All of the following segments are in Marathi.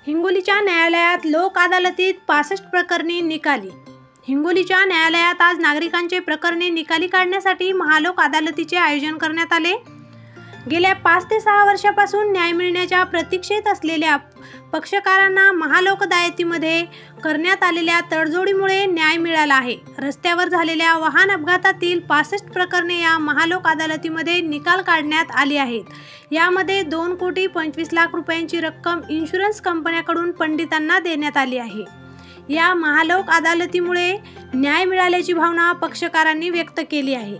हिंगोलीच्या न्यायालयात लोक अदालतीत 65 प्रकरणे निकाली। हिंगोलीच्या न्यायालयात आज नागरिकांचे प्रकरणे निकाली काढण्यासाठी महालोक अदालतीचे आयोजन करण्यात आले। गेल्या 5 ते 6 वर्षापासून न्याय मिळण्याच्या प्रतीक्षेत असलेल्या पक्षकारांना महालोक अदालतीमध्ये करण्यात आलेल्या तडजोडीमुळे न्याय मिळाला आहे। रस्त्यावर झालेल्या वाहन अपघातातील 65 प्रकरणे या महालोक अदालतीमध्ये निकाल काढण्यात आली आहेत। यामध्ये 2,25,00,000 रुपयांची रक्कम इन्शुरन्स कंपन्यांकडून पंडितांना देण्यात आली आहे। या महालोक अदालतीमुळे न्याय मिळाल्याची भावना पक्षकारांनी व्यक्त केली आहे।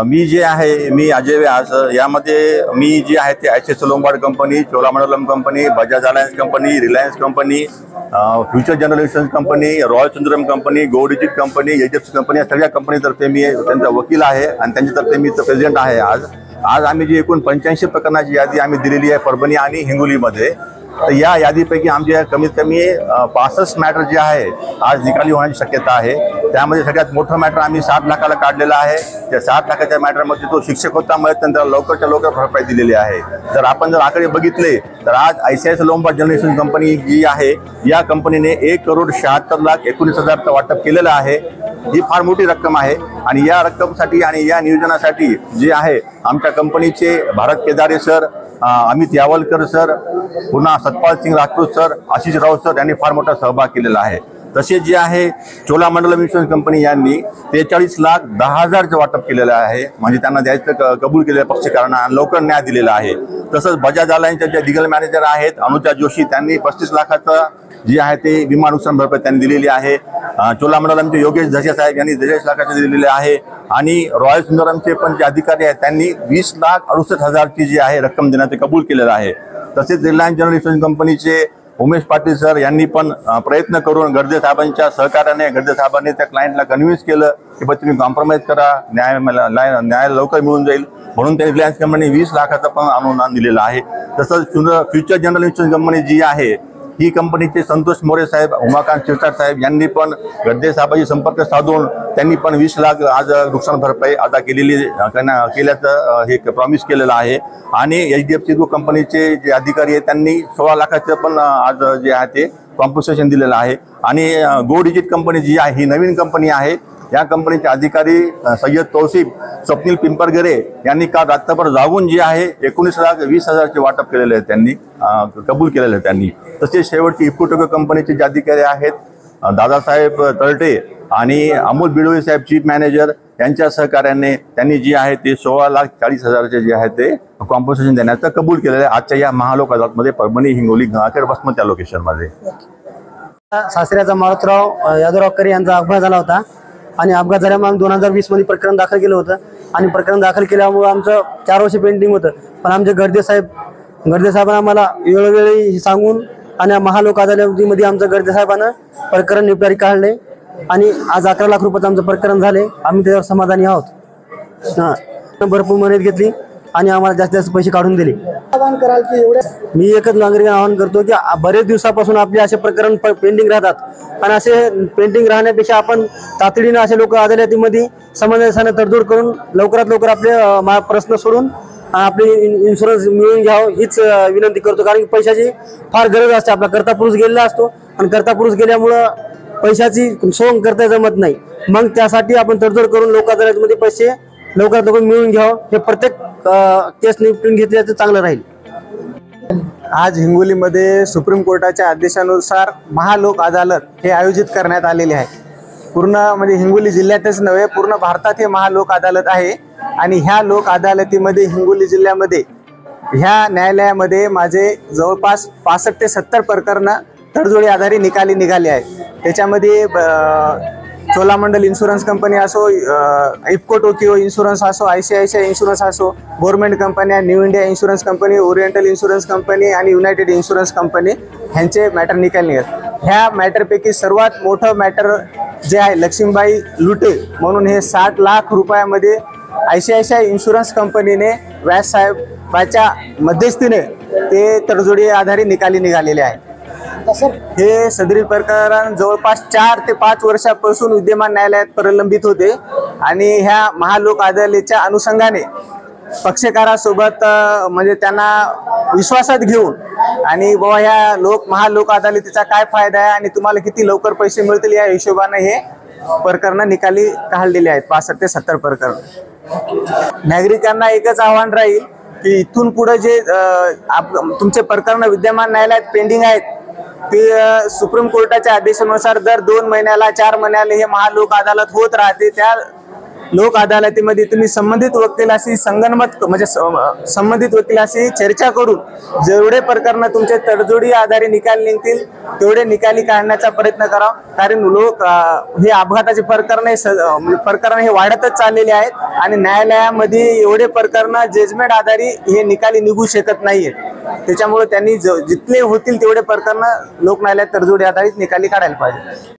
मी अजय व्यास यामध्ये मी जी आहे ते H S Lombard company, Cholamandalam company, Bajaj Allianz company, Reliance company, future general insurance company, Royal Sundaram company, Go Digit company, HFC company या सगळ्या कंपनीतर्फे मी त्यांचा वकील आहे आणि त्यांच्यातर्फे मी प्रेसिडेंट आहे। आज आम्ही जी एकूण 85 प्रकरणाची यादी आम्ही दिलेली आहे परभणी आणि हिंगोलीमध्ये। तर या यादीपैकी आमचे कमीत कमी 65 मॅटर जे आहे आज निकाली होण्याची शक्यता आहे। त्यामध्ये सगळ्यात मोठं मॅटर आम्ही 60 लाखाला काढलेला आहे। त्या 60 लाखाच्या मॅटरमध्ये तो शिक्षक होता, मग त्यांना लवकरच्या लवकर भरपाई दिलेली आहे। जर आपण आकडे बघितले तर आज ICICI Lombard general insurance company जी आहे या कंपनीने 1,76,19,000चं वाटप केलेलं आहे। ही फार मोठी रक्कम आहे आणि या रक्कमसाठी आणि या नियोजनासाठी जे आहे आमच्या कंपनीचे भारत केदारे सर, अमित यावलकर सर, पुन्हा सतपाल सिंग राजपूत सर, आशिष राव सर यांनी फार मोठा सहभाग केलेला आहे। तसेच जे आहे चोलामंडलम इन्शुरन्स कंपनी यांनी 43,10,000चं वाटप केलेलं आहे, म्हणजे त्यांना द्यायचं कबूल केलेल्या पक्षकारांना लवकर न्याय दिलेला आहे। तसंच बजाज अलायन्सच्या जे लिगल मॅनेजर आहेत अनुजा जोशी त्यांनी 35 लाखाचं जे आहे ते विमा नुकसान भरपाई त्यांनी दिलेली आहे। चोलामंडलमचे योगेश धसे साहेब यांनी 43 लाखाचे दिलेले आहे आणि रॉयल सुंदरमचे पण जे अधिकारी आहेत त्यांनी 20,68,000ची जी आहे रक्कम देण्याचे कबूल केलेलं आहे। तसेच रिलायन्स जनरल इन्शुरन्स कंपनीचे उमेश पाटील सर यांनी पण प्रयत्न करून गर्दे साहेबांच्या सहकार्याने गर्दे साहेबांनी त्या क्लायंटला कन्व्हिन्स केलं की बघ तुम्ही कॉम्प्रोमाइज करा, न्याय लवकर मिळून जाईल, म्हणून त्यांनी रिलायन्स कंपनी 20 लाखाचं पण अनुदान दिलेलं आहे। तसंच फ्युचर जनरल इन्शुरन्स कंपनी जी आहे ही कंपनीचे संतोष मोरे साहेब, उमाकांत शिरसाट साहेब यांनी पण गर्दे साहेबांशी संपर्क साधून त्यांनी पण 20 लाख आज नुकसान भरपाई अदा केल्याचं हे प्रॉमिस केलेलं आहे। आणि HDFC ग्रुप कंपनीचे जे अधिकारी आहेत त्यांनी 16 लाखाचं पण आज जे आहे ते कॉम्पन्सेशन दिलेलं आहे। आणि गो डिजिट कंपनी जी आहे ही नवीन कंपनी आहे। या कंपनीचे अधिकारी सय्यद तौसिफ, स्वप्नील पिंपरगरे यांनी काल रात्रभर जागून जे आहे 19,20,000चे वाटप केलेले आहे, त्यांनी कबूल केलेले आहे त्यांनी। तसेच शेवटची इफ्को कंपनीचे जे अधिकारी आहेत दादासाहेब तळटे आणि अमोल बिडोळे साहेब चीफ मॅनेजर यांच्या सहकार्याने त्यांनी जे आहे ते 16,40,000चे जे आहे ते कॉम्पन्सेशन देण्याचं कबूल केलेलं आहे आजच्या या महालोक अदालतमध्ये परभणी, हिंगोली, गंगाखेड, वसमत या लोकेशनमध्ये। सासऱ्याचा मारुतराव यादवरावकर यांचा अपघात झाला होता आणि अपघात झाल्यामुळे 2020 मध्ये प्रकरण दाखल केलं होतं आणि प्रकरण दाखल केल्यामुळे आमचं 4 वर्ष पेंडिंग होतं। पण आमचे गर्दे साहेबांना आम्हाला वेळोवेळी सांगून आणि महालोक अदालतीमध्ये आमचं गर्दे साहेबांना प्रकरण निपटारी काढले आणि आज 11 लाख रुपयाचं आमचं प्रकरण झाले। आम्ही त्यावर समाधानी आहोत। भरपूर मेहनत घेतली आणि आम्हाला जास्त पैसे काढून दिले। आवाहन कराल की मी एकच नागरिकांना आवाहन करतो की बरेच दिवसापासून आपले असे प्रकरण पेंडिंग राहतात आणि असे पेंडिंग राहण्यापेक्षा आपण तातडीने असे लोक अदालतीमध्ये समन्वयाने तडजोड करून लवकरात लवकर आपले प्रश्न सोडून आपली इन्शुरन्स मिळवून घ्यावं हीच विनंती करतो। कारण की पैशाची फार गरज असते, आपला कर्ता पुरुष गेलेला असतो आणि कर्ता पुरुष गेल्यामुळं पैशाची सोंग करता जमत नाही। मग त्यासाठी आपण तडजोड करून लोक अदालतीमध्ये पैसे लवकरात लवकर मिळवून घ्यावं, हे प्रत्येक केस निपटून घेतल्याचं चांगलं राहील। आज हिंगोलीमध्ये सुप्रीम कोर्टाच्या आदेशानुसार महालोक अदालत हे आयोजित करण्यात आलेले आहे। पूर्ण म्हणजे हिंगोली जिल्ह्यातच नव्हे पूर्ण भारतात हे महालोक अदालत आहे आणि ह्या लोक अदालतीमध्ये हिंगोली जिल्ह्यामध्ये ह्या न्यायालयामध्ये माझे जवळपास 65 ते 70 प्रकरणं तडजोडी आधारे निकाली निघाले आहेत। त्याच्यामध्ये चोलामंडल इन्शुरन्स कंपनी असो, इफ्को टोकियो इन्शुरन्स असो, आयसीआयसीआय इन्शुरन्स असो, गव्हर्नमेंट कंपन्या, new India insurance company, oriental insurance company आणि युनायटेड इन्शुरन्स कंपनी ह्यांचे मॅटर निकाल निघाले। ह्या मॅटरपैकी सर्वात मोठं मॅटर जे आहे लक्ष्मीबाई लुटे म्हणून हे 60 लाख रुपयामध्ये आयसीआयसीआय इन्शुरन्स कंपनीने व्याससाहेबाच्या मध्यस्थीने ते तडजोडी आधारे निकाली निघालेले आहे। हे सदरील प्रकरण जवळपास 4 ते 5 वर्षापासून विद्यमान न्यायालयात प्रलंबित होते आणि ह्या महालोक अदालतीच्या अनुषंगाने पक्षकारासोबत म्हणजे त्यांना विश्वासात घेऊन आणि बाबा ह्या महालोक अदालतीचा काय फायदा आहे आणि तुम्हाला किती लवकर पैसे मिळतील या हिशोबाने हे प्रकरणं निकाली काढलेली आहेत, 65 ते 70 प्रकरण. नागरिकांना एकच आव्हान राहील की इथून पुढे जे तुमचे प्रकरण विद्यमान न्यायालयात पेंडिंग आहेत ते सुप्रीम कोर्टाच्या आदेशानुसार दर 2 महिन्याला 4 महिन्याला हे महालोक अदालत होत राहते. त्या लोक अदालतीमध्ये तुम्ही संबंधित वकिलाशी संगनमत म्हणजे संबंधित वकिलाशी चर्चा करून जेवढे प्रकरण तुमचे तडजोडी आधारे निकाल निघतील तेवढे निकाली काढण्याचा प्रयत्न करा. कारण हे अपघाताचे प्रकरण हे वाढतच चाललेले आहेत आणि न्यायालयामध्ये एवढे प्रकरण जजमेंट आधारे हे निकाली निघू शकत नाहीयेत. त्याच्यामुळे त्यांनी जितले होतील तेवढे प्रकरण लोक न्यायालयात तडजोडी आधारित निकाली काढायला पाहिजे.